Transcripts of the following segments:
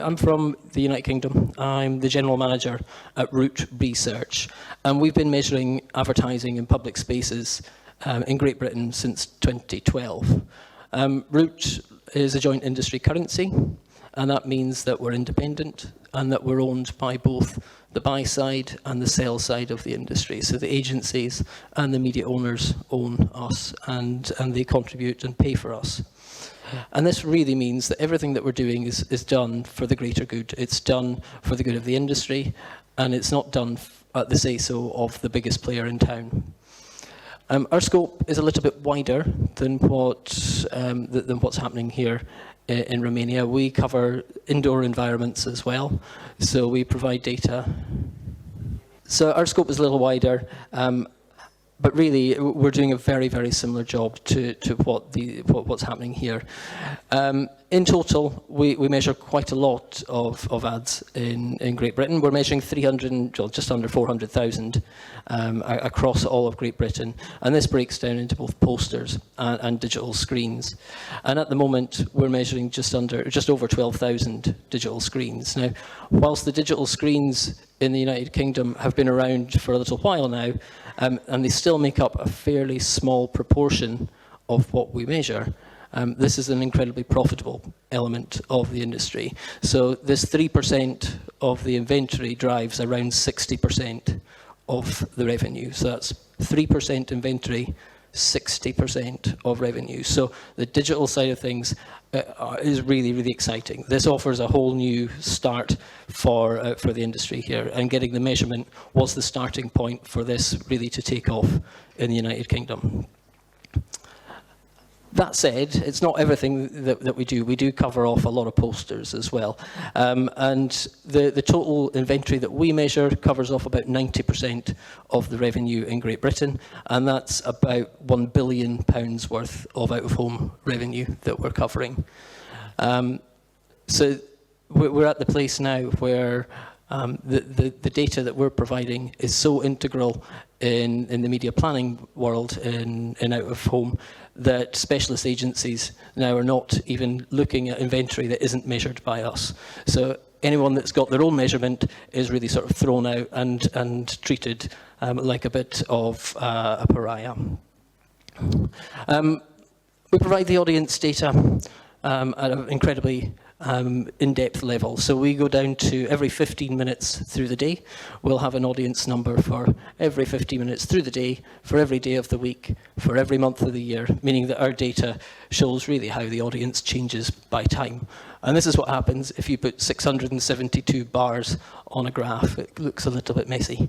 I'm from the United Kingdom. I'm the general manager at Root Research, and we've been measuring advertising in public spaces in Great Britain since 2012. Root is a joint industry currency, and that means that we're independent and that we're owned by both the buy side and the sell side of the industry. So the agencies and the media owners own us, and they contribute and pay for us. And this really means that everything that we're doing is done for the greater good. It's done for the good of the industry, and it's not done at the say-so of the biggest player in town. Our scope is a little bit wider than what's happening here in Romania. We cover indoor environments as well, so we provide data. So our scope is a little wider, but really we're doing a very, very similar job to what's happening here. In total, we measure quite a lot of ads in Great Britain. We're measuring just under 400,000 across all of Great Britain, and this breaks down into both posters and digital screens. And at the moment, we're measuring just over 12,000 digital screens. Now, whilst the digital screens in the United Kingdom have been around for a little while now, and they still make up a fairly small proportion of what we measure, this is an incredibly profitable element of the industry. So this 3% of the inventory drives around 60% of the revenue. So that's 3% inventory, 60% of revenue. So the digital side of things is really, really exciting. This offers a whole new start for the industry here, and getting the measurement was the starting point for this really to take off in the United Kingdom. That said, it's not everything that we do. We do cover off a lot of posters as well. And the total inventory that we measure covers off about 90% of the revenue in Great Britain, and that's about £1 billion worth of out-of-home revenue that we're covering. So we're at the place now where the data that we're providing is so integral in the media planning world in out-of-home that specialist agencies now are not even looking at inventory that isn't measured by us. So anyone that's got their own measurement is really sort of thrown out and treated like a bit of a pariah. We provide the audience data at an incredibly in-depth level. So we go down to every 15 minutes through the day. We'll have an audience number for every 15 minutes through the day, for every day of the week, for every month of the year, meaning that our data shows really how the audience changes by time. And this is what happens if you put 672 bars on a graph. It looks a little bit messy.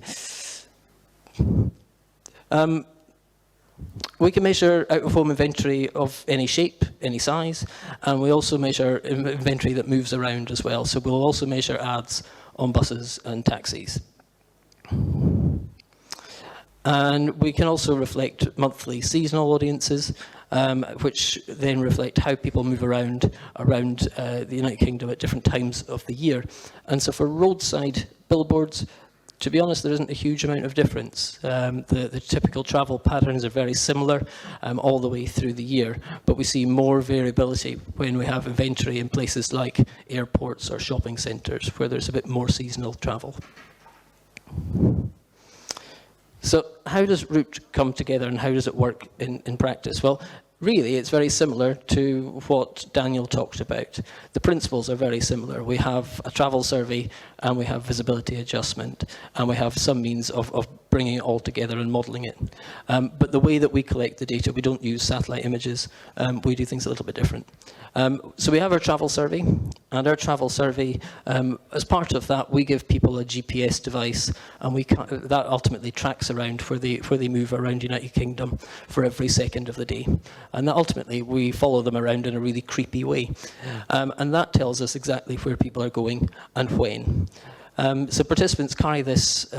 We can measure out-of-home inventory of any shape, any size, and we also measure inventory that moves around as well. So we'll also measure ads on buses and taxis. And we can also reflect monthly seasonal audiences, which then reflect how people move around the United Kingdom at different times of the year. And so for roadside billboards, to be honest, there isn't a huge amount of difference. The typical travel patterns are very similar all the way through the year, but we see more variability when we have inventory in places like airports or shopping centres, where there's a bit more seasonal travel. So how does Root come together, and how does it work in practice? Well, really, it's very similar to what Daniel talked about. The principles are very similar. We have a travel survey, and we have visibility adjustment, and we have some means of bringing it all together and modelling it. But the way that we collect the data, we don't use satellite images. We do things a little bit different. So we have our travel survey, and our travel survey, as part of that, we give people a GPS device, and that ultimately tracks around where they move around the United Kingdom for every second of the day. And that ultimately, we follow them around in a really creepy way. And that tells us exactly where people are going and when. So participants carry this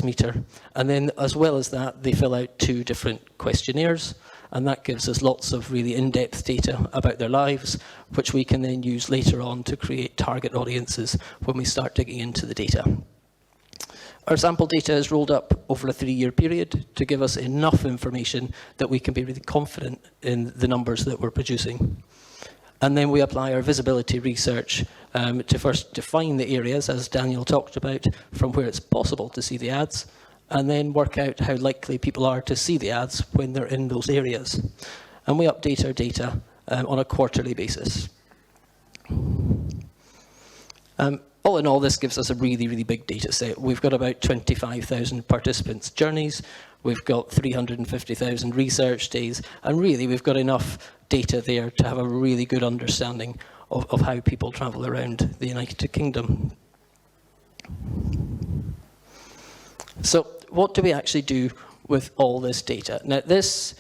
meter, and then as well as that, they fill out 2 different questionnaires, and that gives us lots of really in-depth data about their lives, which we can then use later on to create target audiences when we start digging into the data. Our sample data is rolled up over a 3-year period to give us enough information that we can be really confident in the numbers that we're producing. And then we apply our visibility research to first define the areas, as Daniel talked about, from where it's possible to see the ads, and then work out how likely people are to see the ads when they're in those areas. And we update our data on a quarterly basis. All in all, this gives us a really, really big data set. We've got about 25,000 participants' journeys. We've got 350,000 research days. And really, we've got enough data there to have a really good understanding of how people travel around the United Kingdom. So what do we actually do with all this data? Now, this,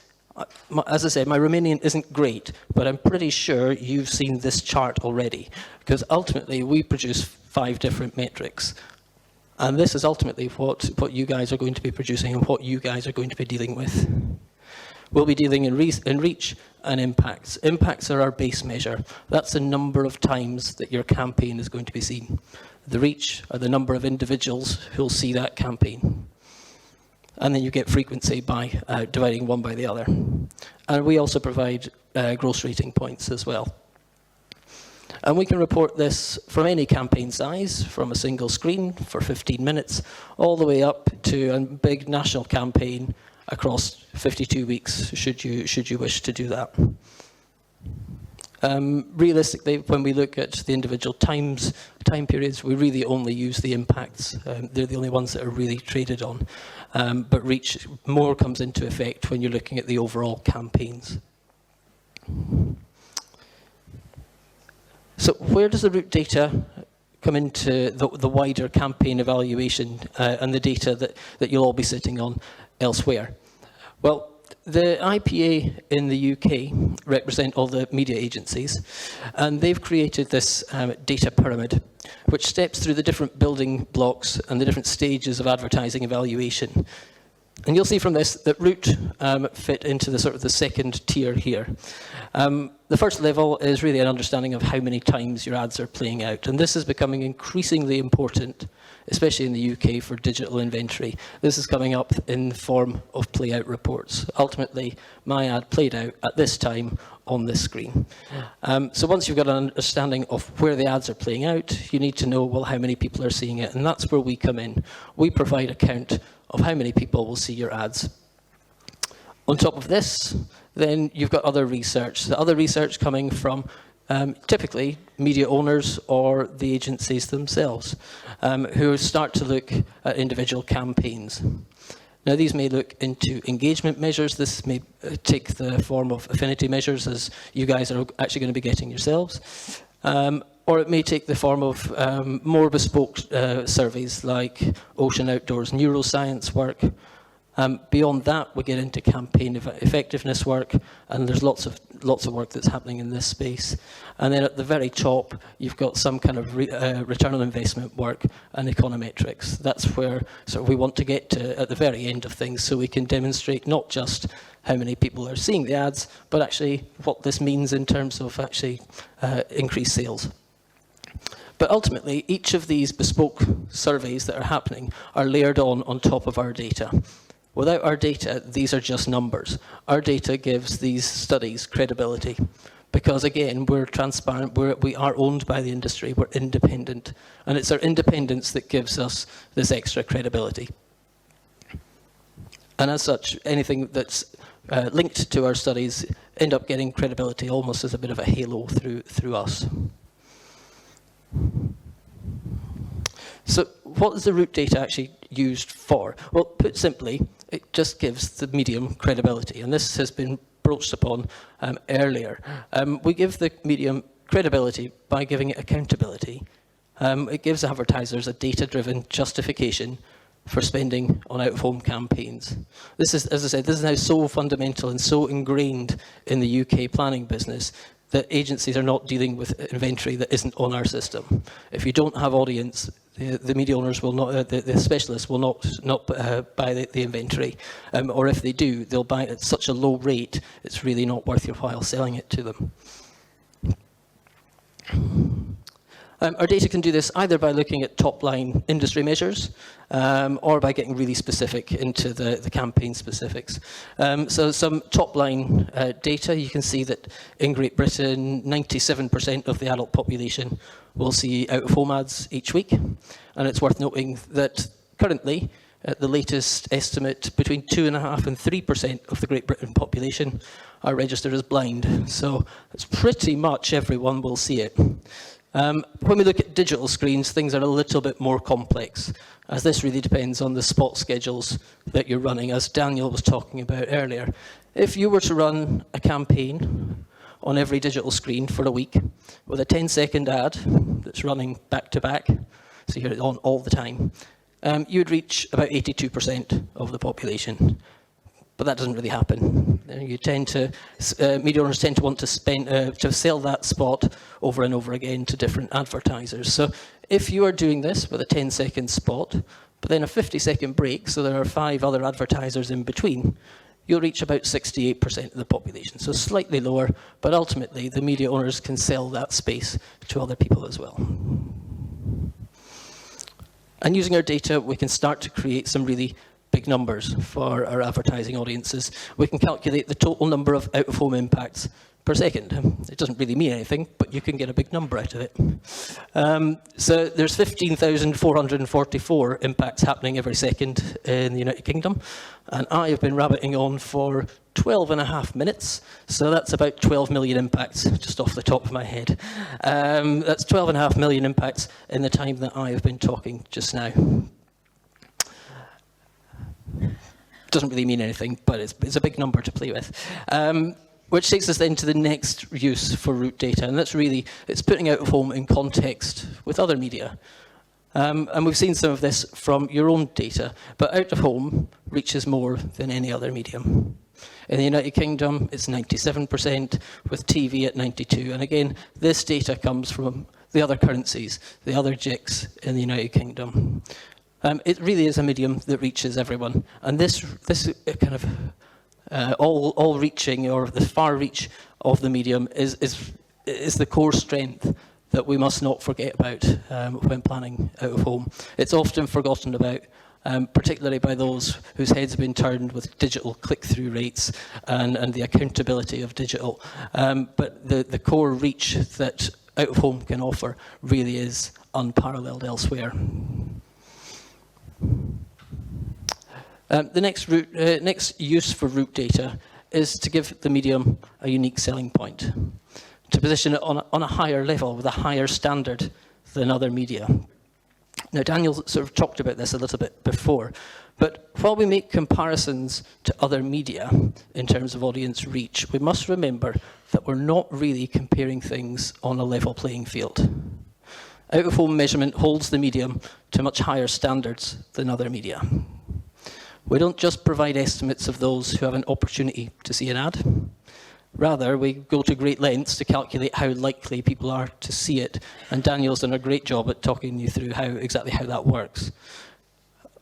as I said, my Romanian isn't great, but I'm pretty sure you've seen this chart already, because ultimately we produce 5 different metrics. And this is ultimately what you guys are going to be producing and what you guys are going to be dealing with. We'll be dealing in reach and impacts. Impacts are our base measure. That's the number of times that your campaign is going to be seen. The reach are the number of individuals who'll see that campaign. And then you get frequency by dividing one by the other. And we also provide gross rating points as well. And we can report this from any campaign size, from a single screen for 15 minutes, all the way up to a big national campaign across 52 weeks, should you wish to do that. Realistically, when we look at the individual time periods, we really only use the impacts. They're the only ones that are really traded on. But reach more comes into effect when you're looking at the overall campaigns. So where does the root data come into the wider campaign evaluation and the data that you'll all be sitting on elsewhere? Well, the IPA in the UK represent all the media agencies, and they've created this data pyramid, which steps through the different building blocks and the different stages of advertising evaluation. And you'll see from this that root fit into the sort of the second tier here. The first level is really an understanding of how many times your ads are playing out, and this is becoming increasingly important, especially in the UK, for digital inventory. This is coming up in the form of play-out reports. Ultimately, my ad played out at this time on this screen. So once you've got an understanding of where the ads are playing out, you need to know, well, how many people are seeing it, and that's where we come in. We provide a count of how many people will see your ads. On top of this, then you've got other research. The other research coming from typically media owners or the agencies themselves, who start to look at individual campaigns. Now, these may look into engagement measures. This may take the form of affinity measures, as you guys are actually going to be getting yourselves. Or it may take the form of more bespoke surveys like ocean outdoors neuroscience work. Beyond that, we get into campaign effectiveness work, and there's lots of work that's happening in this space. And then at the very top, you've got some kind of return on investment work and econometrics. That's where sort of we want to get to at the very end of things, so we can demonstrate not just how many people are seeing the ads, but actually what this means in terms of actually increased sales. But ultimately, each of these bespoke surveys that are happening are layered on top of our data. Without our data, these are just numbers. Our data gives these studies credibility because, again, we're transparent, we are owned by the industry, we're independent, and it's our independence that gives us this extra credibility. And as such, anything that's linked to our studies end up getting credibility almost as a bit of a halo through us. So what is the root data actually used for? Well, put simply, it just gives the medium credibility, and this has been broached upon earlier. We give the medium credibility by giving it accountability. It gives advertisers a data-driven justification for spending on out-of-home campaigns. This is, as I said, this is now so fundamental and so ingrained in the UK planning business that agencies are not dealing with inventory that isn't on our system. If you don't have audience, the media owners will not, the specialists will not buy the inventory, or if they do, they'll buy it at such a low rate, it's really not worth your while selling it to them. Our data can do this either by looking at top-line industry measures or by getting really specific into the campaign specifics. So some top-line data, you can see that in Great Britain, 97% of the adult population will see out-of-home ads each week. And it's worth noting that currently, at the latest estimate, between 2.5% and 3% of the Great Britain population are registered as blind. So it's pretty much everyone will see it. When we look at digital screens, things are a little bit more complex, as this really depends on the spot schedules that you're running, as Daniel was talking about earlier. If you were to run a campaign on every digital screen for a week with a 10-second ad that's running back-to-back, so you're on all the time, you would reach about 82% of the population. But that doesn't really happen. You tend to, media owners tend to want to spend, to sell that spot over and over again to different advertisers. So if you are doing this with a 10-second spot, but then a 50-second break, so there are 5 other advertisers in between, you'll reach about 68% of the population. So slightly lower, but ultimately the media owners can sell that space to other people as well. And using our data, we can start to create some really big numbers for our advertising audiences. We can calculate the total number of out-of-home impacts per second. It doesn't really mean anything, but you can get a big number out of it. So there's 15,444 impacts happening every second in the United Kingdom, and I have been rabbiting on for 12.5 minutes, so that's about 12 million impacts, just off the top of my head. That's 12.5 million impacts in the time that I have been talking just now. Doesn't really mean anything, but it's a big number to play with. Which takes us then to the next use for root data, and that's really, it's putting out of home in context with other media. And we've seen some of this from your own data, but out of home reaches more than any other medium. In the United Kingdom, it's 97%, with TV at 92%. And again, this data comes from the other currencies, the other JICs in the United Kingdom. It really is a medium that reaches everyone. And this kind of all-reaching, or the far reach of the medium is the core strength that we must not forget about when planning out of home. It's often forgotten about, particularly by those whose heads have been turned with digital click-through rates and the accountability of digital. But the core reach that out of home can offer really is unparalleled elsewhere. The next use for root data is to give the medium a unique selling point, to position it on a higher level with a higher standard than other media. Now, Daniel sort of talked about this a little bit before, but while we make comparisons to other media in terms of audience reach, we must remember that we're not really comparing things on a level playing field. Out-of-home measurement holds the medium to much higher standards than other media. We don't just provide estimates of those who have an opportunity to see an ad. Rather, we go to great lengths to calculate how likely people are to see it, and Daniel's done a great job at talking you through exactly how that works.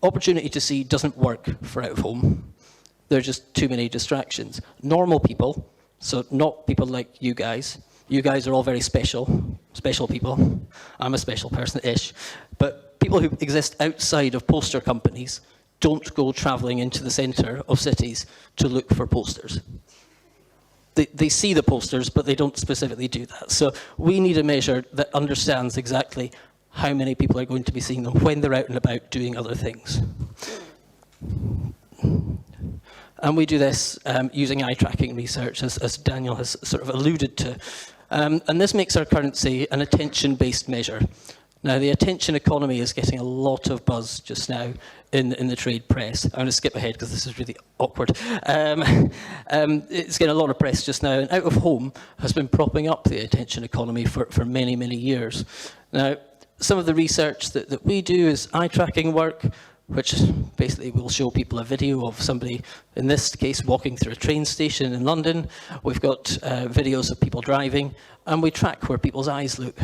Opportunity to see doesn't work for out-of-home. There are just too many distractions. Normal people, so not people like you guys are all very special people. I'm a special person-ish. But people who exist outside of poster companies don't go travelling into the centre of cities to look for posters. They see the posters, but they don't specifically do that. So we need a measure that understands exactly how many people are going to be seeing them when they're out and about doing other things. And we do this using eye tracking research, as Daniel has sort of alluded to. And this makes our currency an attention-based measure. Now, the attention economy is getting a lot of buzz just now in the trade press. I'm going to skip ahead because this is really awkward. It's getting a lot of press just now, and out of home has been propping up the attention economy for many, many years. Now, some of the research that we do is eye tracking work, which basically will show people a video of somebody, in this case, walking through a train station in London. We've got videos of people driving, and we track where people's eyes look.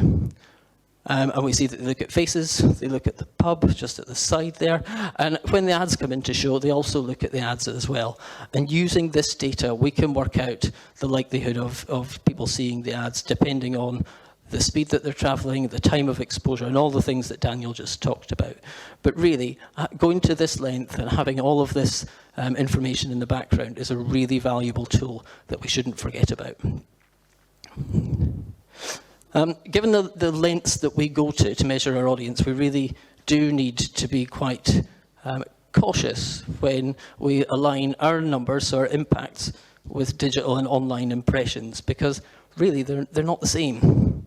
And we see that they look at faces, they look at the pub just at the side there, and when the ads come into show, they also look at the ads as well. And using this data, we can work out the likelihood of people seeing the ads depending on the speed that they're traveling, the time of exposure, and all the things that Daniel just talked about. But really, going to this length and having all of this information in the background is a really valuable tool that we shouldn't forget about. Given the lengths that we go to measure our audience, we really do need to be quite cautious when we align our numbers, our impacts, with digital and online impressions, because really they're not the same.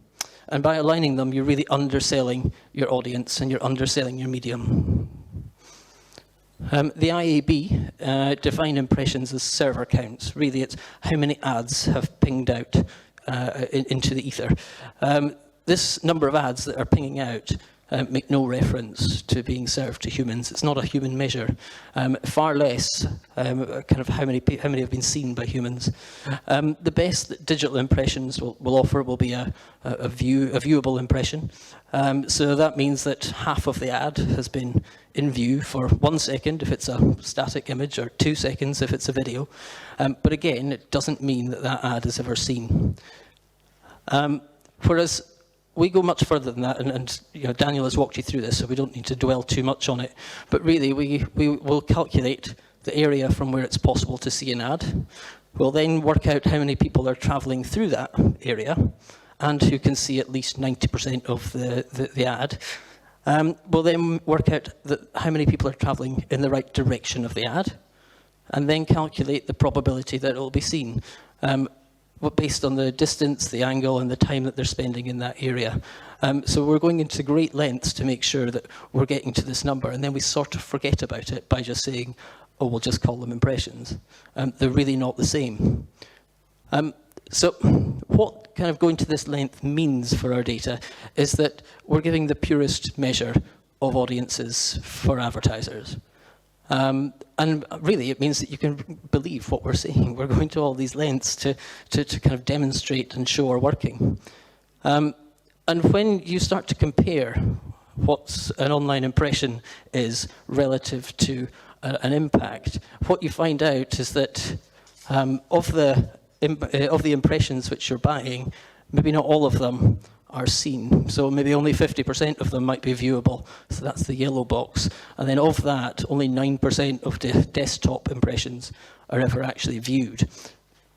And by aligning them, you're really underselling your audience and you're underselling your medium. The IAB define impressions as server counts. Really, it's how many ads have pinged out into the ether. This number of ads that are pinging out make no reference to being served to humans. It's not a human measure. Far less kind of how many have been seen by humans. The best that digital impressions will offer will be a viewable impression. So that means that half of the ad has been in view for 1 second if it's a static image, or 2 seconds if it's a video. But again, it doesn't mean that that ad is ever seen. Whereas we go much further than that, and you know, Daniel has walked you through this, so we don't need to dwell too much on it. But really, we will calculate the area from where it's possible to see an ad. We'll then work out how many people are travelling through that area, and who can see at least 90% of the ad. We'll then work out how many people are travelling in the right direction of the ad, and then calculate the probability that it will be seen. Based on the distance, the angle, and the time that they're spending in that area. So we're going into great lengths to make sure that we're getting to this number, and then we sort of forget about it by just saying, oh, we'll just call them impressions. They're really not the same. So what kind of going to this length means for our data is that we're giving the purest measure of audiences for advertisers. And really, it means that you can believe what we're saying. We're going to all these lengths to kind of demonstrate and show our working. And when you start to compare what an online impression is relative to an impact, what you find out is that of the impressions which you're buying, maybe not all of them are seen. So maybe only 50% of them might be viewable. So that's the yellow box. And then of that, only 9% of the desktop impressions are ever actually viewed.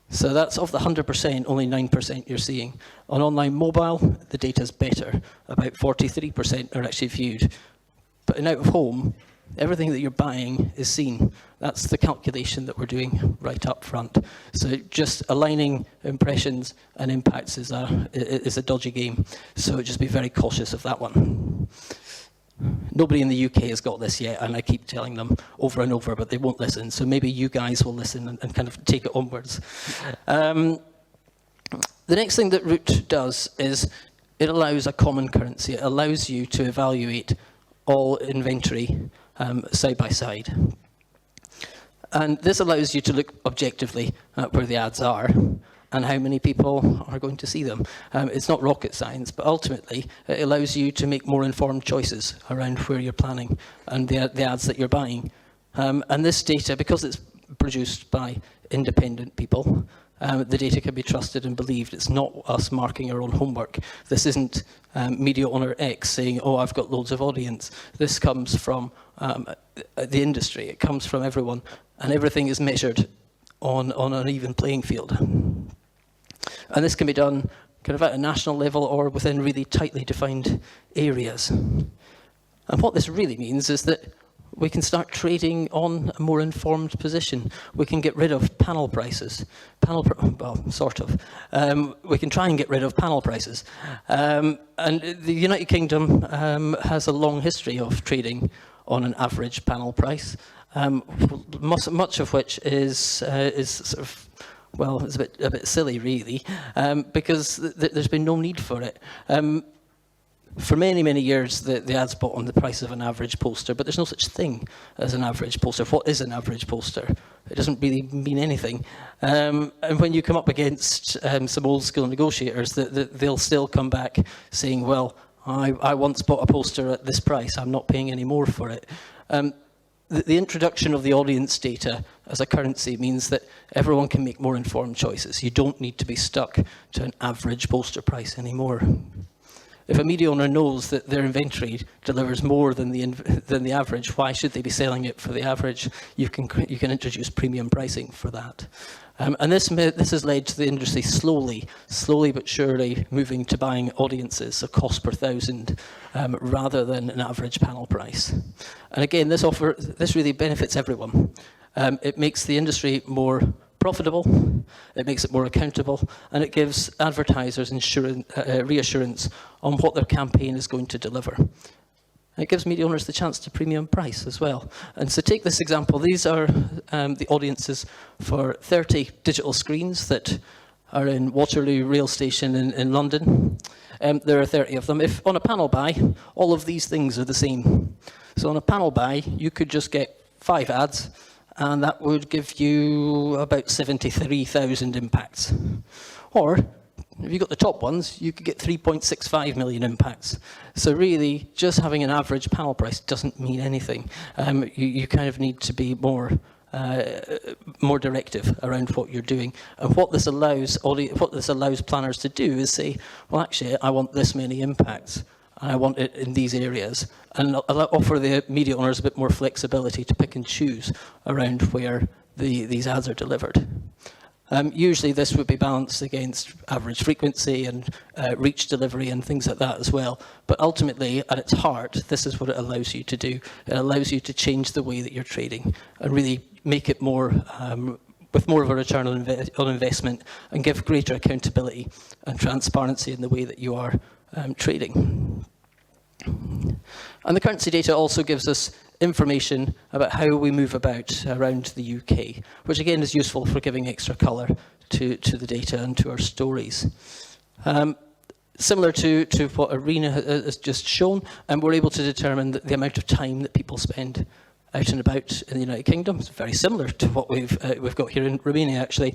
So that's of the 100%, only 9% you're seeing. On online mobile, the data's better. About 43% are actually viewed. But in out of home, everything that you're buying is seen. That's the calculation that we're doing right up front. So just aligning impressions and impacts is a dodgy game. So just be very cautious of that one. Nobody in the UK has got this yet, and I keep telling them over and over, but they won't listen. So maybe you guys will listen and kind of take it onwards. The next thing that Root does is it allows a common currency. It allows you to evaluate all inventory side by side. And this allows you to look objectively at where the ads are and how many people are going to see them. It's not rocket science, but ultimately it allows you to make more informed choices around where you're planning and the ads that you're buying. And this data, because it's produced by independent people, the data can be trusted and believed. It's not us marking our own homework. This isn't media owner X saying, oh, I've got loads of audience. This comes from the industry. It comes from everyone. And everything is measured on an even playing field. And this can be done kind of at a national level or within really tightly defined areas. And what this really means is that we can start trading on a more informed position. We can get rid of panel prices. Well, sort of. We can try and get rid of panel prices. And the United Kingdom has a long history of trading on an average panel price, much of which is sort of, well, it's a bit silly, really, because there's been no need for it. For many, many years, the ads bought on the price of an average poster, but there's no such thing as an average poster. What is an average poster? It doesn't really mean anything. And when you come up against some old school negotiators, they'll still come back saying, well, I once bought a poster at this price, I'm not paying any more for it. The introduction of the audience data as a currency means that everyone can make more informed choices. You don't need to be stuck to an average poster price anymore. If a media owner knows that their inventory delivers more than the average, why should they be selling it for the average? You can introduce premium pricing for that. And this has led to the industry slowly but surely moving to buying audiences, a cost per thousand, rather than an average panel price. And again, this really benefits everyone. It makes the industry more profitable, it makes it more accountable, and it gives advertisers reassurance on what their campaign is going to deliver. It gives media owners the chance to premium price as well. And so take this example. These are the audiences for 30 digital screens that are in Waterloo rail station in London. There are 30 of them. If on a panel buy, all of these things are the same. So on a panel buy, you could just get 5 ads, and that would give you about 73,000 impacts. Or, if you got the top ones, you could get 3.65 million impacts. So really, just having an average panel price doesn't mean anything. You kind of need to be more directive around what you're doing. And what this allows planners to do is say, well, actually, I want this many impacts. I want it in these areas, and offer the media owners a bit more flexibility to pick and choose around where these ads are delivered. Usually this would be balanced against average frequency and reach delivery and things like that as well. But ultimately, at its heart, this is what it allows you to do. It allows you to change the way that you're trading and really make it more with more of a return on investment, and give greater accountability and transparency in the way that you are trading. And the currency data also gives us information about how we move about around the UK, which again is useful for giving extra colour to the data and to our stories. Similar to what Irina has just shown, we're able to determine the amount of time that people spend out and about in the United Kingdom. It's very similar to what we've got here in Romania, actually.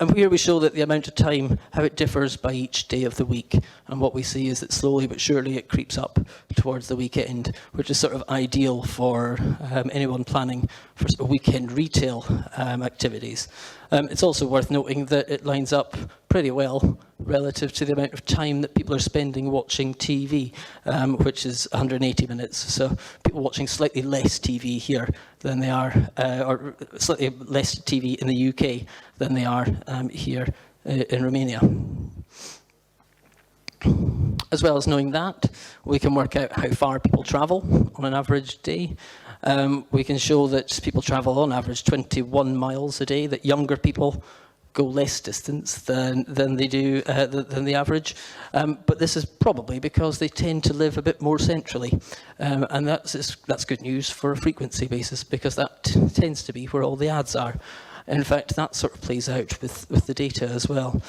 And here we show that the amount of time, how it differs by each day of the week. And what we see is that slowly but surely it creeps up towards the weekend, which is sort of ideal for anyone planning for sort of weekend retail activities. It's also worth noting that it lines up pretty well relative to the amount of time that people are spending watching TV, which is 180 minutes. So people watching slightly less TV here than they are, or slightly less TV in the UK than they are here in Romania. As well as knowing that, we can work out how far people travel on an average day. We can show that people travel on average 21 miles a day, that younger people go less distance than they do than the average, but this is probably because they tend to live a bit more centrally, and that's good news for a frequency basis, because that tends to be where all the ads are. In fact, that sort of plays out with the data as well.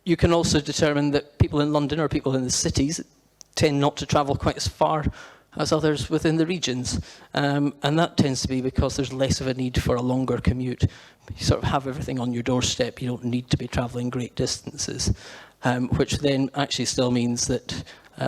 You can also determine that people in London or people in the cities tend not to travel quite as far as others within the regions. And that tends to be because there's less of a need for a longer commute. You sort of have everything on your doorstep. You don't need to be travelling great distances, which then actually still means that,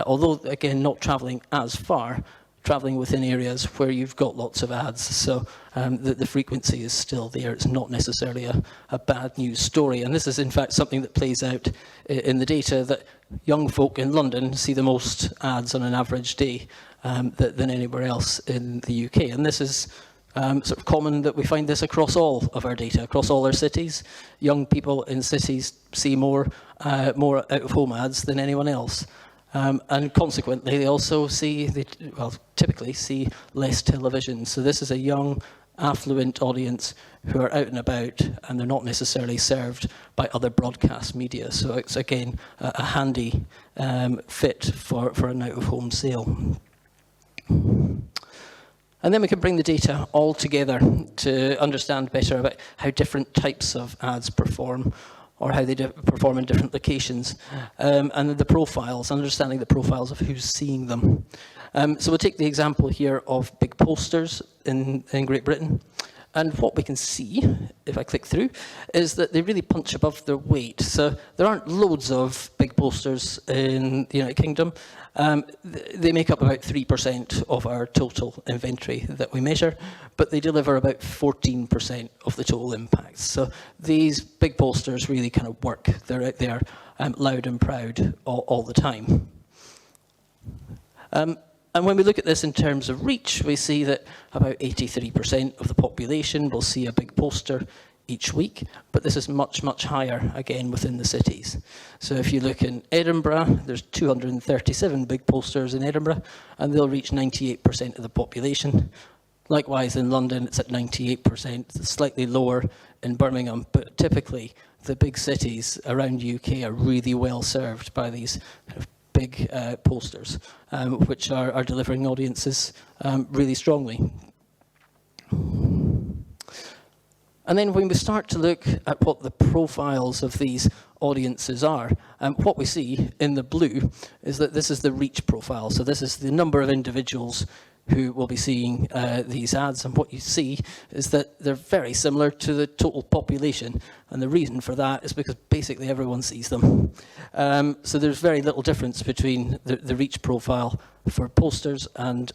although, again, not travelling as far, travelling within areas where you've got lots of ads. So the frequency is still there. It's not necessarily a bad news story. And this is, in fact, something that plays out in the data, that young folk in London see the most ads on an average day than anywhere else in the UK. And this is sort of common, that we find this across all of our data, across all our cities. Young people in cities see more out-of-home ads than anyone else. And consequently, they also typically see less television. So this is a young, affluent audience who are out and about, and they're not necessarily served by other broadcast media. So it's, again, a handy fit for an out-of-home sale. And then we can bring the data all together to understand better about how different types of ads perform, or how they perform in different locations, and the profiles, understanding the profiles of who's seeing them. So we'll take the example here of big posters in Great Britain. And what we can see, if I click through, is that they really punch above their weight. So there aren't loads of big posters in the United Kingdom. They make up about 3% of our total inventory that we measure, but they deliver about 14% of the total impact. So these big posters really kind of work. They're out there loud and proud all the time. And when we look at this in terms of reach, we see that about 83% of the population will see a big poster each week, but this is much, much higher, again, within the cities. So if you look in Edinburgh, there's 237 big posters in Edinburgh, and they'll reach 98% of the population. Likewise, in London, it's at 98%, it's slightly lower in Birmingham, but typically the big cities around UK are really well served by these kind of big posters, which are delivering audiences really strongly. And then when we start to look at what the profiles of these audiences are, what we see in the blue is that this is the reach profile. So this is the number of individuals who will be seeing these ads, and what you see is that they're very similar to the total population, and the reason for that is because basically everyone sees them. So there's very little difference between the reach profile for posters and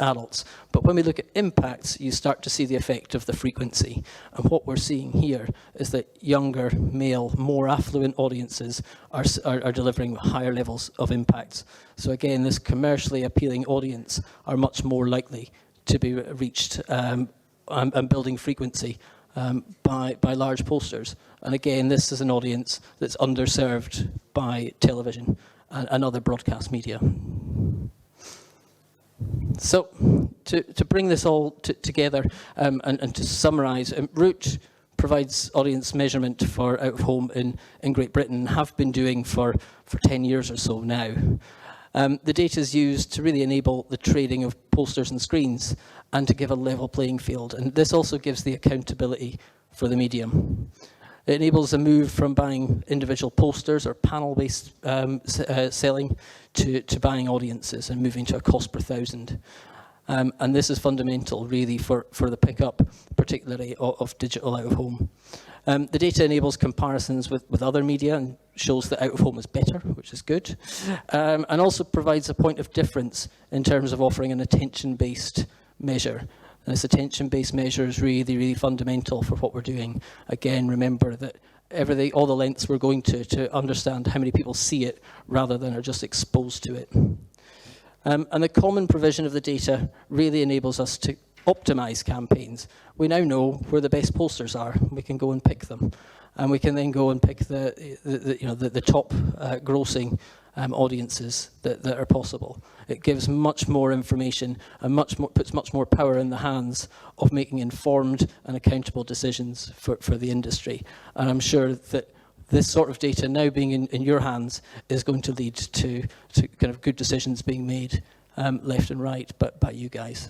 adults. But when we look at impacts, you start to see the effect of the frequency. And what we're seeing here is that younger, male, more affluent audiences are delivering higher levels of impacts. So again, this commercially appealing audience are much more likely to be reached and building frequency by large posters. And again, this is an audience that's underserved by television and other broadcast media. So, to bring this all together and to summarise, Root provides audience measurement for out-of-home in Great Britain, have been doing for 10 years or so now. The data is used to really enable the trading of posters and screens and to give a level playing field. And this also gives the accountability for the medium. It enables a move from buying individual posters or panel-based selling to buying audiences and moving to a cost per thousand. And this is fundamental, really, for the pickup, particularly of digital out-of-home. The data enables comparisons with other media and shows that out-of-home is better, which is good, and also provides a point of difference in terms of offering an attention-based measure. And this attention-based measure is really, really fundamental for what we're doing. Again, remember that all the lengths we're going to understand how many people see it rather than are just exposed to it. And the common provision of the data really enables us to optimize campaigns. We now know where the best posters are. We can go and pick them. And we can then go and pick the top grossing audiences that are possible. It gives much more information and puts much more power in the hands of making informed and accountable decisions for the industry. And I'm sure that this sort of data now being in your hands is going to lead to kind of good decisions being made left and right by you guys.